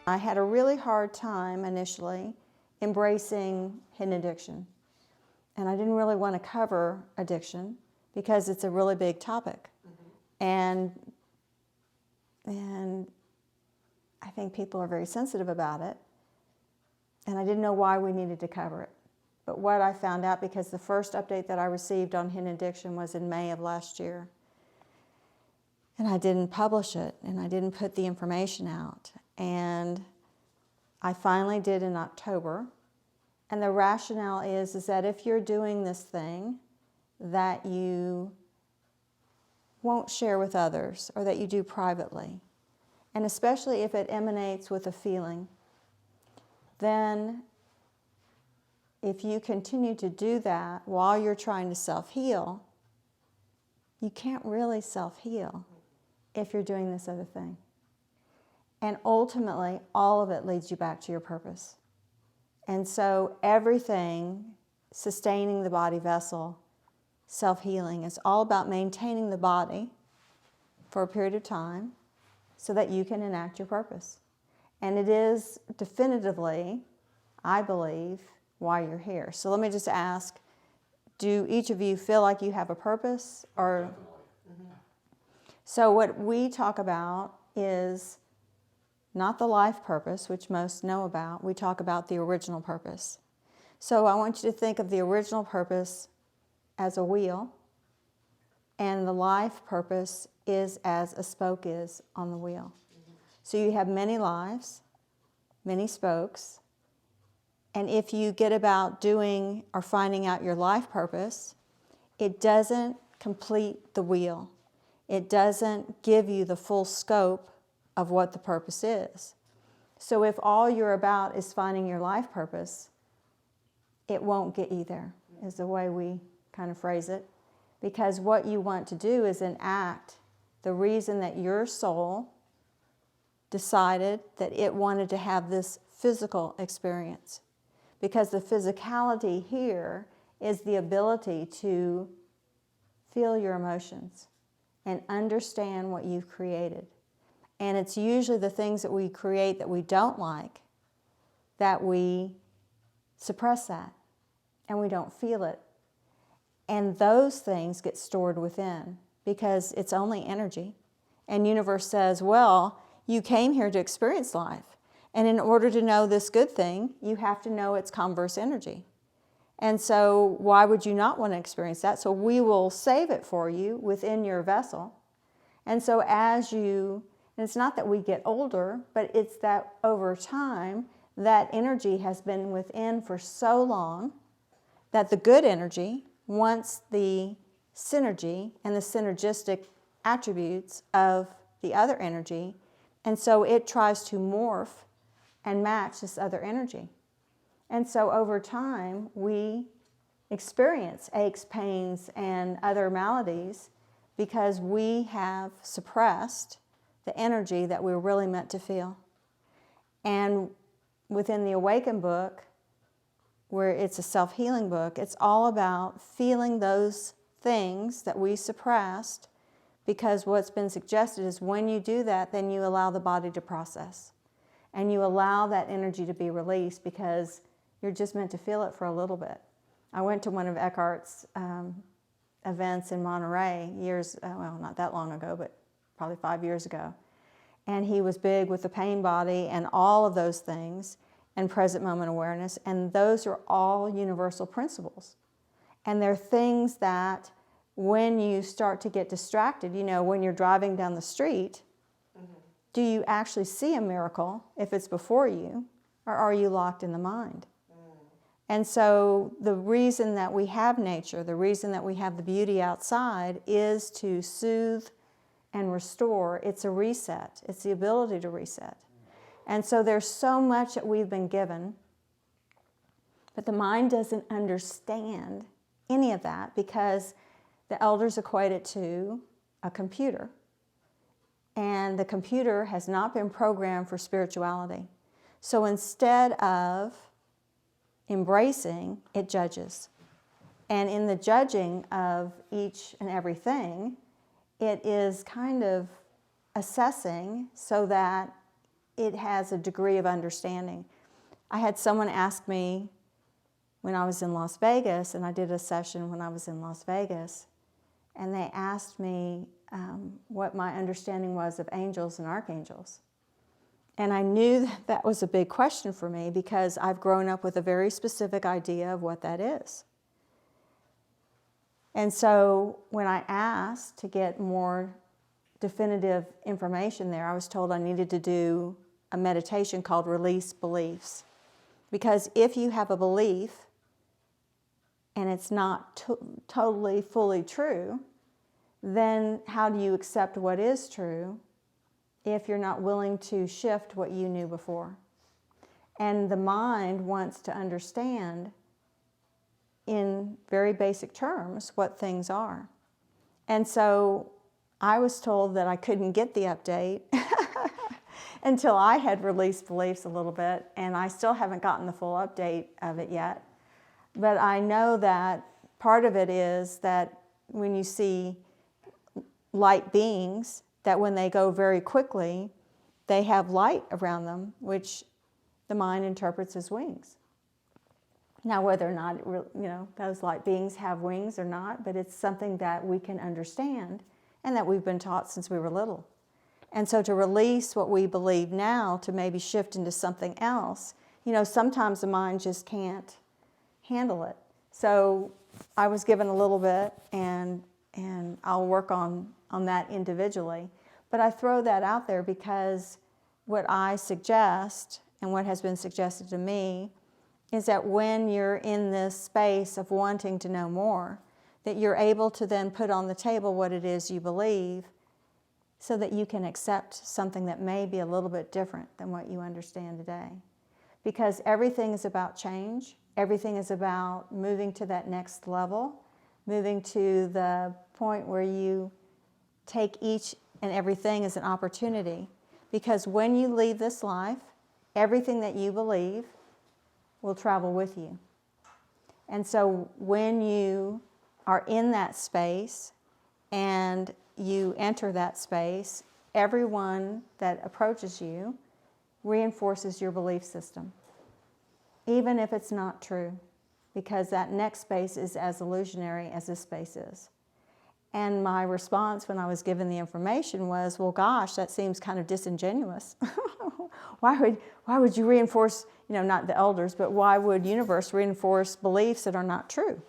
I had a really hard time initially embracing hidden addiction. And I didn't really want to cover addiction because it's a really big topic. And I think people are very sensitive about it. And I didn't know why we needed to cover it. But what I found out, because the first update that I received on hidden addiction was in May of last year. And I didn't publish it, and I didn't put the information out. And I finally did in October. And the rationale is that if you're doing this thing that you won't share with others or that you do privately, and especially if it emanates with a feeling, then if you continue to do that while you're trying to self-heal, you can't really self-heal if you're doing this other thing. And ultimately, all of it leads you back to your purpose. And so everything, sustaining the body vessel, self-healing, is all about maintaining the body for a period of time so that you can enact your purpose. And it is definitively, I believe, why you're here. So let me just ask, do each of you feel like you have a purpose? Or So what we talk about is not the life purpose, which most know about. We talk about the original purpose. So I want you to think of the original purpose as a wheel, and the life purpose is as a spoke is on the wheel. So you have many lives, many spokes, and if you get about doing or finding out your life purpose, it doesn't complete the wheel. It doesn't give you the full scope of what the purpose is. So if all you're about is finding your life purpose, it won't get you there, is the way we kind of phrase it. Because what you want to do is enact the reason that your soul decided that it wanted to have this physical experience. Because the physicality here is the ability to feel your emotions and understand what you've created. And it's usually the things that we create that we don't like that we suppress that and we don't feel it. And those things get stored within because it's only energy. And universe says, well, you came here to experience life. And in order to know this good thing, you have to know its converse energy. And so why would you not want to experience that? So we will save it for you within your vessel. And so as you, and it's not that we get older, but it's that over time, that energy has been within for so long that the good energy wants the synergy and the synergistic attributes of the other energy. And so it tries to morph and match this other energy. And so over time, we experience aches, pains, and other maladies because we have suppressed the energy that we're really meant to feel. And within the Awaken book, where it's a self-healing book, it's all about feeling those things that we suppressed, because what's been suggested is when you do that, then you allow the body to process. And you allow that energy to be released because you're just meant to feel it for a little bit. I went to one of Eckhart's events in Monterey well, not that long ago, but probably 5 years ago. And he was big with the pain body and all of those things and present moment awareness. And those are all universal principles. And they're things that when you start to get distracted, you know, when you're driving down the street, do you actually see a miracle if it's before you, or are you locked in the mind? And so the reason that we have nature, the reason that we have the beauty outside is to soothe and restore. It's a reset. It's the ability to reset. And so there's so much that we've been given, but the mind doesn't understand any of that because the elders equate it to a computer. And the computer has not been programmed for spirituality. So instead of embracing, it judges. And in the judging of each and everything, it is kind of assessing so that it has a degree of understanding. I had someone ask me when I was in Las Vegas, and I did a session when I was in Las Vegas, and they asked me what my understanding was of angels and archangels. And I knew that that was a big question for me because I've grown up with a very specific idea of what that is. And so when I asked to get more definitive information there, I was told I needed to do a meditation called Release Beliefs. Because if you have a belief and it's not totally, fully true, then how do you accept what is true if you're not willing to shift what you knew before? And the mind wants to understand in very basic terms what things are. And so I was told that I couldn't get the update until I had released beliefs a little bit, and I still haven't gotten the full update of it yet. But I know that part of it is that when you see light beings, that when they go very quickly, they have light around them, which the mind interprets as wings. Now, whether or not those light beings have wings or not, but it's something that we can understand and that we've been taught since we were little. And so to release what we believe now to maybe shift into something else, sometimes the mind just can't handle it. So I was given a little bit, and I'll work on that individually. But I throw that out there because what I suggest and what has been suggested to me is that when you're in this space of wanting to know more, that you're able to then put on the table what it is you believe so that you can accept something that may be a little bit different than what you understand today. Because everything is about change. Everything is about moving to that next level, moving to the point where you take each and everything as an opportunity. Because when you leave this life, everything that you believe will travel with you. And so when you are in that space and you enter that space, everyone that approaches you reinforces your belief system, even if it's not true, because that next space is as illusionary as this space is. And my response when I was given the information was, well, gosh, that seems kind of disingenuous. Why would you reinforce, not the elders, but why would universe reinforce beliefs that are not true?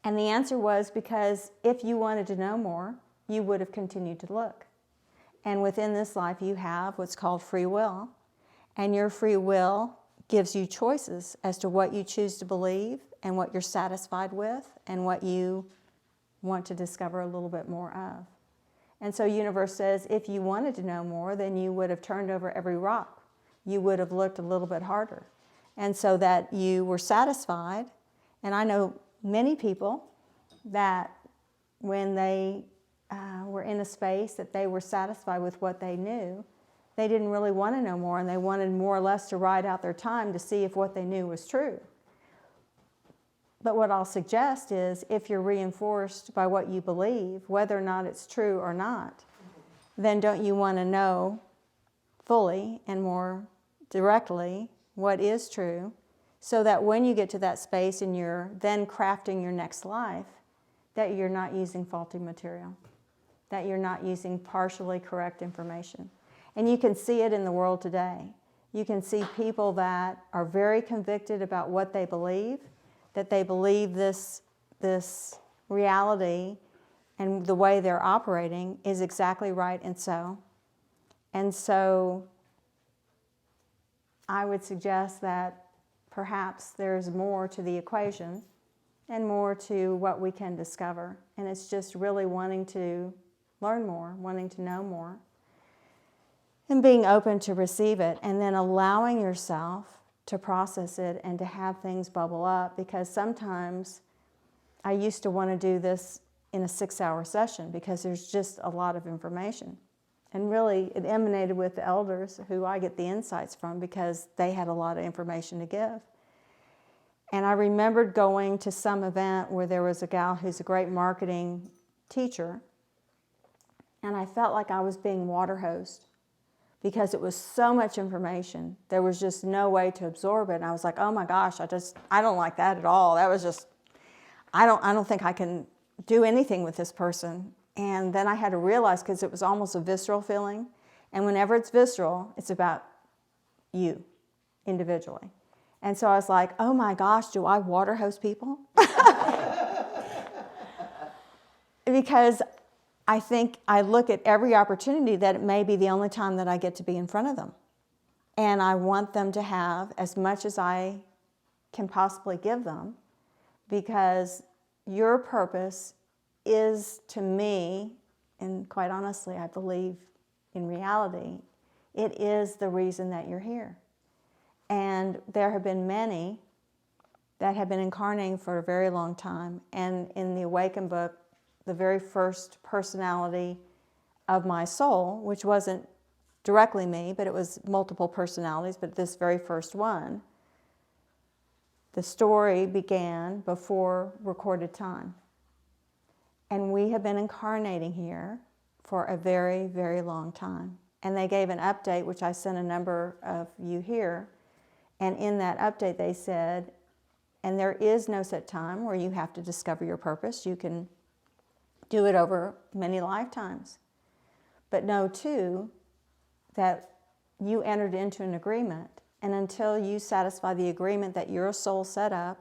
And the answer was because if you wanted to know more, you would have continued to look. And within this life, you have what's called free will. And your free will gives you choices as to what you choose to believe and what you're satisfied with and what you want to discover a little bit more of. And so universe says if you wanted to know more, then you would have turned over every rock. You would have looked a little bit harder. And so that you were satisfied. And I know many people that when they were in a space that they were satisfied with what they knew, they didn't really want to know more, and they wanted more or less to ride out their time to see if what they knew was true. But what I'll suggest is if you're reinforced by what you believe, whether or not it's true or not, then don't you want to know fully and more directly what is true, so that when you get to that space and you're then crafting your next life, that you're not using faulty material, that you're not using partially correct information. And you can see it in the world today. You can see people that are very convicted about what they believe, that they believe this reality and the way they're operating is exactly right and so. And so I would suggest that perhaps there's more to the equation and more to what we can discover. And it's just really wanting to learn more, wanting to know more, and being open to receive it, and then allowing yourself to process it and to have things bubble up. Because sometimes I used to want to do this in a 6-hour session because there's just a lot of information. And really, it emanated with the elders who I get the insights from because they had a lot of information to give. And I remembered going to some event where there was a gal who's a great marketing teacher, And I felt like I was being water hosed because it was so much information. There was just no way to absorb it. And I was like, oh my gosh, I don't like that at all. That was just, I don't think I can do anything with this person. And then I had to realize, because it was almost a visceral feeling. And whenever it's visceral, it's about you individually. And so I was like, oh my gosh, do I water hose people? Because I think I look at every opportunity that it may be the only time that I get to be in front of them. And I want them to have as much as I can possibly give them, because your purpose is, to me, and quite honestly, I believe in reality, it is the reason that you're here. And there have been many that have been incarnating for a very long time. And in the Awaken book, the very first personality of my soul, which wasn't directly me, but it was multiple personalities, but this very first one, the story began before recorded time. And we have been incarnating here for a very, very long time. And they gave an update, which I sent a number of you here. And in that update, they said, and there is no set time where you have to discover your purpose. You can do it over many lifetimes. But know, too, that you entered into an agreement. And until you satisfy the agreement that your soul set up,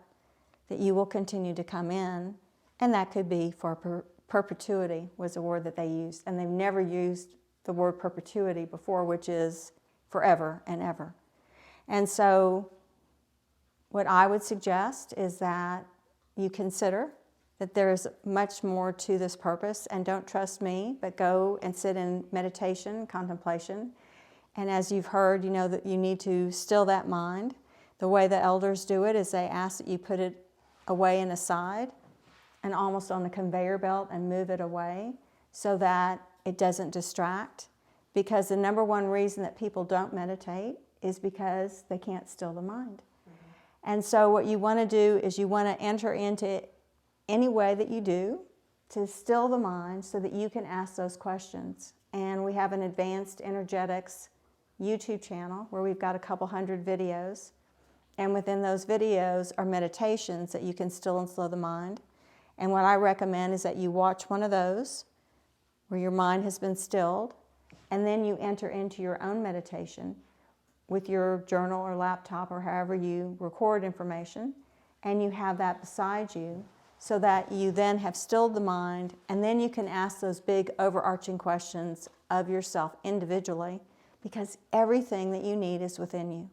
that you will continue to come in. And that could be for perpetuity, was a word that they used. And they've never used the word perpetuity before, which is forever and ever. And so what I would suggest is that you consider that there is much more to this purpose, and don't trust me, but go and sit in meditation, contemplation. And as you've heard, you know that you need to still that mind. The way the elders do it is they ask that you put it away and aside and almost on a conveyor belt and move it away so that it doesn't distract. Because the number one reason that people don't meditate is because they can't still the mind. Mm-hmm. And so what you want to do is you want to enter into any way that you do to still the mind so that you can ask those questions. And we have an advanced energetics YouTube channel where we've got a couple hundred videos. And within those videos are meditations that you can still and slow the mind. And what I recommend is that you watch one of those where your mind has been stilled, and then you enter into your own meditation with your journal or laptop or however you record information, and you have that beside you so that you then have stilled the mind, and then you can ask those big overarching questions of yourself individually, because everything that you need is within you.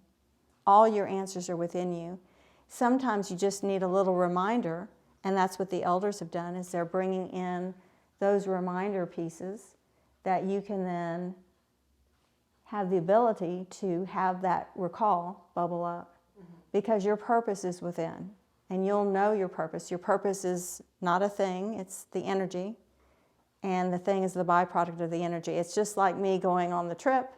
All your answers are within you. Sometimes you just need a little reminder, and that's what the elders have done, is they're bringing in those reminder pieces that you can then have the ability to have that recall bubble up. Mm-hmm. Because your purpose is within, and you'll know your purpose. Your purpose is not a thing, it's the energy, and the thing is the byproduct of the energy. It's just like me going on the trip,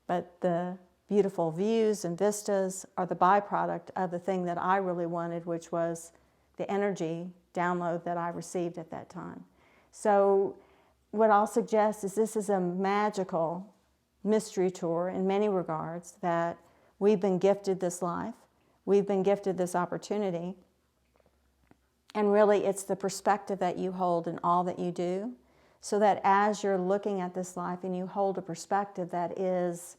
but the beautiful views and vistas are the byproduct of the thing that I really wanted, which was the energy download that I received at that time. So what I'll suggest is this is a magical mystery tour in many regards, that we've been gifted this life, we've been gifted this opportunity, and really it's the perspective that you hold in all that you do, so that as you're looking at this life and you hold a perspective that is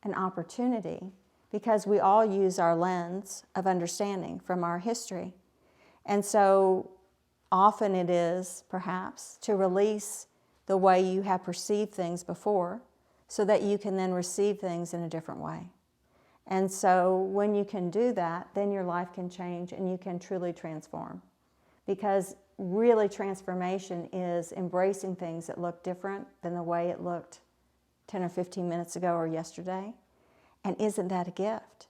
an opportunity, because we all use our lens of understanding from our history. And so often it is, perhaps, to release the way you have perceived things before so that you can then receive things in a different way. And so when you can do that, then your life can change and you can truly transform. Because really transformation is embracing things that look different than the way it looked 10 or 15 minutes ago or yesterday. And isn't that a gift?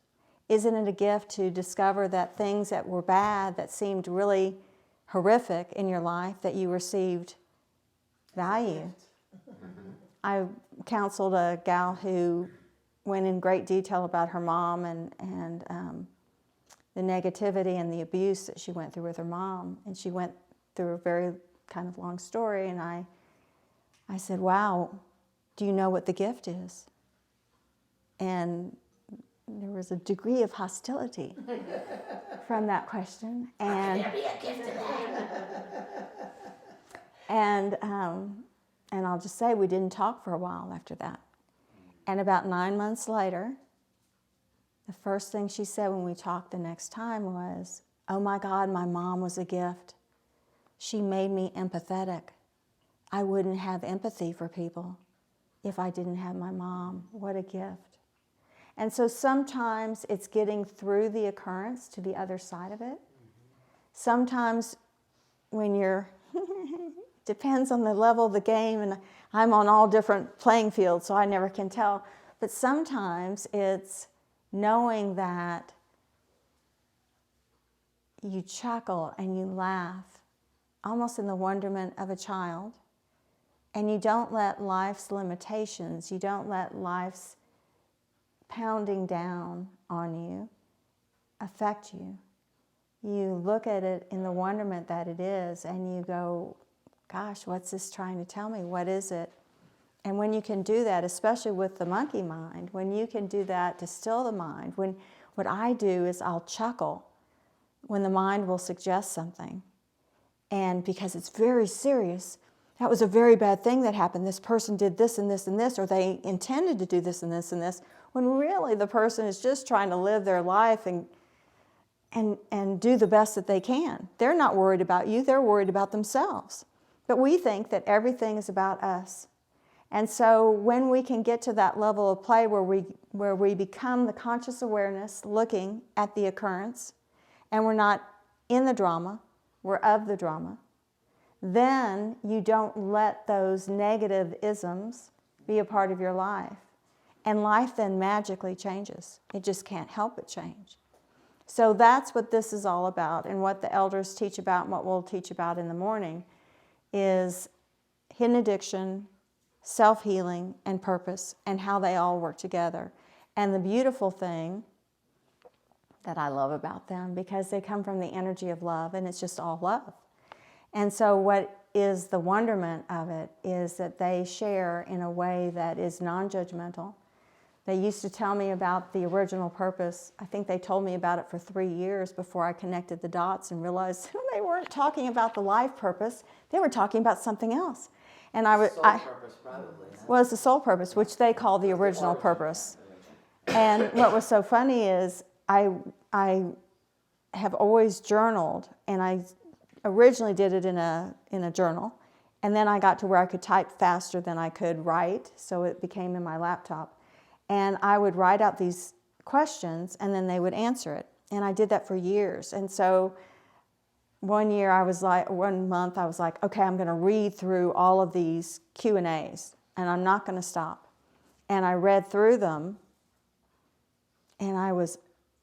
Isn't it a gift to discover that things that were bad, that seemed really horrific in your life, that you received value? I counseled a gal who went in great detail about her mom and the negativity and the abuse that she went through with her mom. And she went through a very kind of long story, and I I said, wow, do you know what the gift is? And there was a degree of hostility from that question. And There be a gift to that. And I'll just say we didn't talk for a while after that. And about 9 months later, the first thing she said when we talked the next time was, oh my God, my mom was a gift. She made me empathetic. I wouldn't have empathy for people if I didn't have my mom. What a gift. And so sometimes it's getting through the occurrence to the other side of it. Sometimes when you're, depends on the level of the game, and I'm on all different playing fields, so I never can tell. But sometimes it's knowing that you chuckle and you laugh, almost in the wonderment of a child, and you don't let life's limitations, you don't let life's pounding down on you affect you. You look at it in the wonderment that it is, and you go, gosh, what's this trying to tell me? What is it? And when you can do that, especially with the monkey mind, when you can do that to still the mind, what I do is I'll chuckle when the mind will suggest something. And because it's very serious, that was a very bad thing that happened. This person did this and this and this, or they intended to do this and this and this, when really the person is just trying to live their life and do the best that they can. They're not worried about you, they're worried about themselves. But we think that everything is about us. And so when we can get to that level of play where we become the conscious awareness looking at the occurrence, and we're not in the drama, we're of the drama, then you don't let those negative isms be a part of your life. And life then magically changes. It just can't help but change. So that's what this is all about, and what the elders teach about and what we'll teach about in the morning is hidden addiction, self-healing, and purpose, and how they all work together. And the beautiful thing that I love about them, because they come from the energy of love, and it's just all love. And so what is the wonderment of it is that they share in a way that is non-judgmental. They used to tell me about the original purpose. I think they told me about it for 3 years before I connected the dots and realized they weren't talking about the life purpose. They were talking about something else. And Soul purpose, probably. was the soul purpose, which they call the original purpose. And what was so funny is I have always journaled, and I originally did it in a journal, and then I got to where I could type faster than I could write, so it became in my laptop. And I would write out these questions, and then they would answer it. And I did that for years. And so one month I was like, okay, I'm going to read through all of these Q&As, and I'm not going to stop. And I read through them, and I was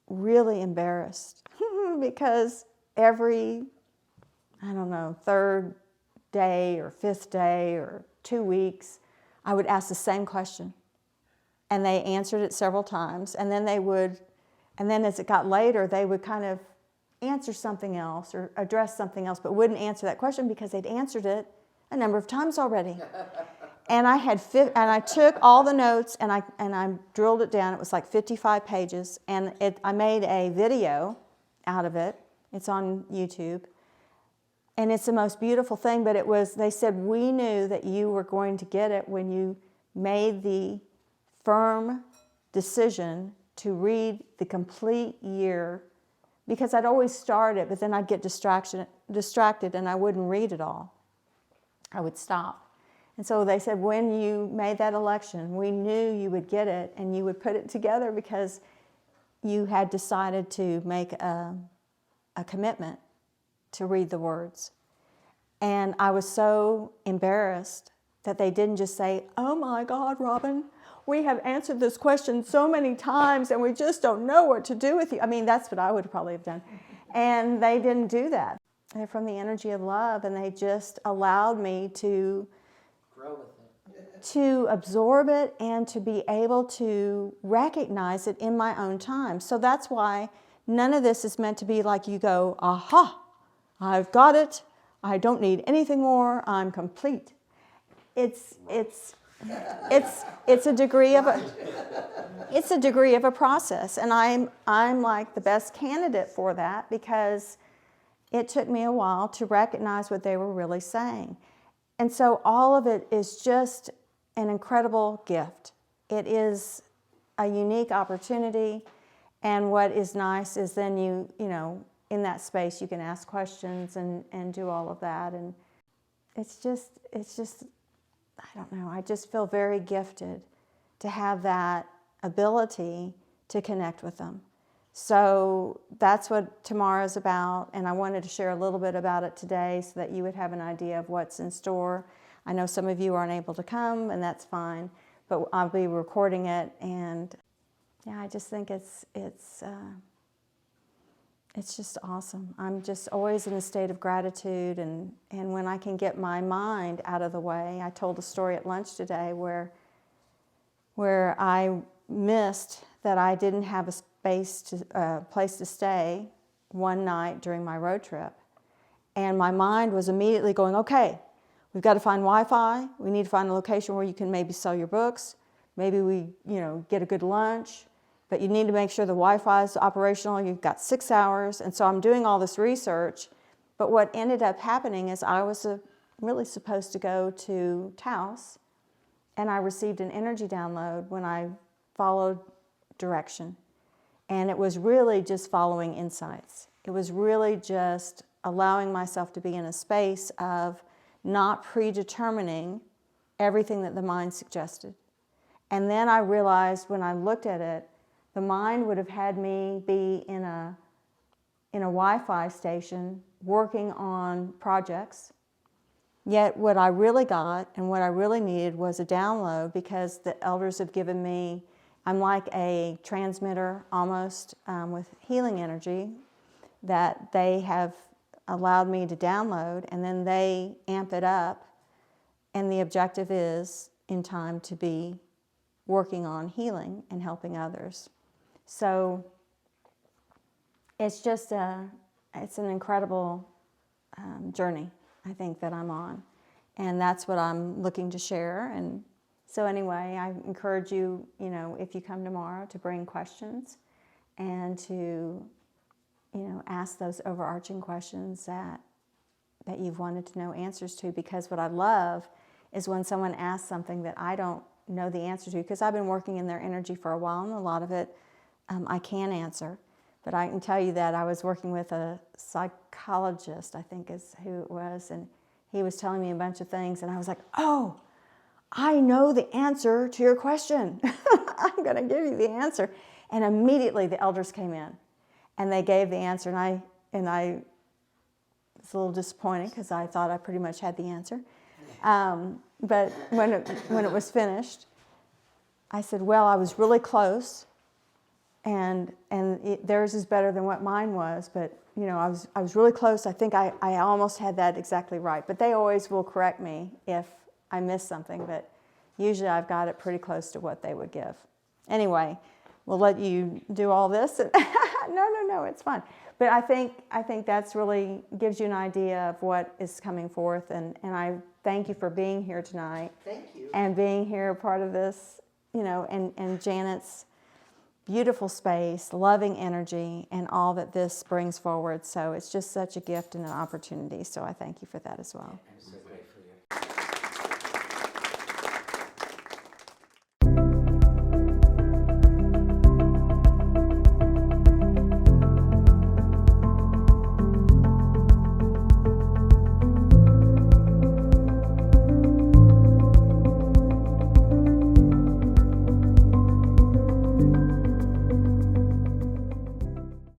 really embarrassed because every, third day or fifth day or 2 weeks, I would ask the same question. And they answered it several times, and then as it got later, they would kind of answer something else or address something else, but wouldn't answer that question because they'd answered it a number of times already. And I took all the notes and I drilled it down. It was like 55 pages, and I made a video out of it. It's on YouTube, and it's the most beautiful thing. But they said, we knew that you were going to get it when you made the firm decision to read the complete year, because I'd always start it, but then I'd get distracted and I wouldn't read it all. I would stop. And so they said, when you made that election, we knew you would get it and you would put it together because you had decided to make a commitment to read the words. And I was so embarrassed that they didn't just say, oh my God, Robin, we have answered this question so many times and we just don't know what to do with you. I mean, that's what I would probably have done. And they didn't do that. They're from the energy of love, and they just allowed me to grow with it, to absorb it and to be able to recognize it in my own time. So that's why none of this is meant to be like you go, aha, I've got it. I don't need anything more. I'm complete. it's a degree of a process, and I'm like the best candidate for that because it took me a while to recognize what they were really saying. And so all of it is just an incredible gift. It is a unique opportunity, and what is nice is then you know, in that space you can ask questions and do all of that, and it's just, I don't know, I just feel very gifted to have that ability to connect with them. So that's what tomorrow's about, and I wanted to share a little bit about it today so that you would have an idea of what's in store. I know some of you aren't able to come, and that's fine, but I'll be recording it, and yeah, I just think it's just awesome. I'm just always in a state of gratitude, and when I can get my mind out of the way. I told a story at lunch today where I missed that I didn't have a place to stay one night during my road trip. And my mind was immediately going, okay, we've got to find Wi-Fi. We need to find a location where you can maybe sell your books. Maybe we, get a good lunch. But you need to make sure the Wi-Fi is operational. You've got 6 hours. And so I'm doing all this research. But what ended up happening is I was really supposed to go to Taos, and I received an energy download when I followed direction. And it was really just following insights. It was really just allowing myself to be in a space of not predetermining everything that the mind suggested. And then I realized when I looked at it, the mind would have had me be in a Wi-Fi station working on projects. Yet what I really got and what I really needed was a download, because the elders have given me, I'm like a transmitter almost with healing energy that they have allowed me to download, and then they amp it up, and the objective is in time to be working on healing and helping others. So it's just it's an incredible journey, I think, that I'm on, and that's what I'm looking to share. And so anyway, I encourage you, if you come tomorrow, to bring questions and to, ask those overarching questions that you've wanted to know answers to. Because what I love is when someone asks something that I don't know the answer to, because I've been working in their energy for a while, and a lot of it I can answer. But I can tell you that I was working with a psychologist, I think is who it was, and he was telling me a bunch of things, and I was like, oh, I know the answer to your question. I'm going to give you the answer. And immediately the elders came in, and they gave the answer, and I was a little disappointed because I thought I pretty much had the answer. But when it was finished, I said, well, I was really close, and theirs is better than what mine was, but I was really close. I think I almost had that exactly right. But they always will correct me if I miss something, but usually I've got it pretty close to what they would give. Anyway, we'll let you do all this. No, it's fun. But I think that's really gives you an idea of what is coming forth, and I thank you for being here tonight. Thank you. And being here part of this, and Janet's beautiful space, loving energy, and all that this brings forward. So it's just such a gift and an opportunity. So I thank you for that as well. I'm so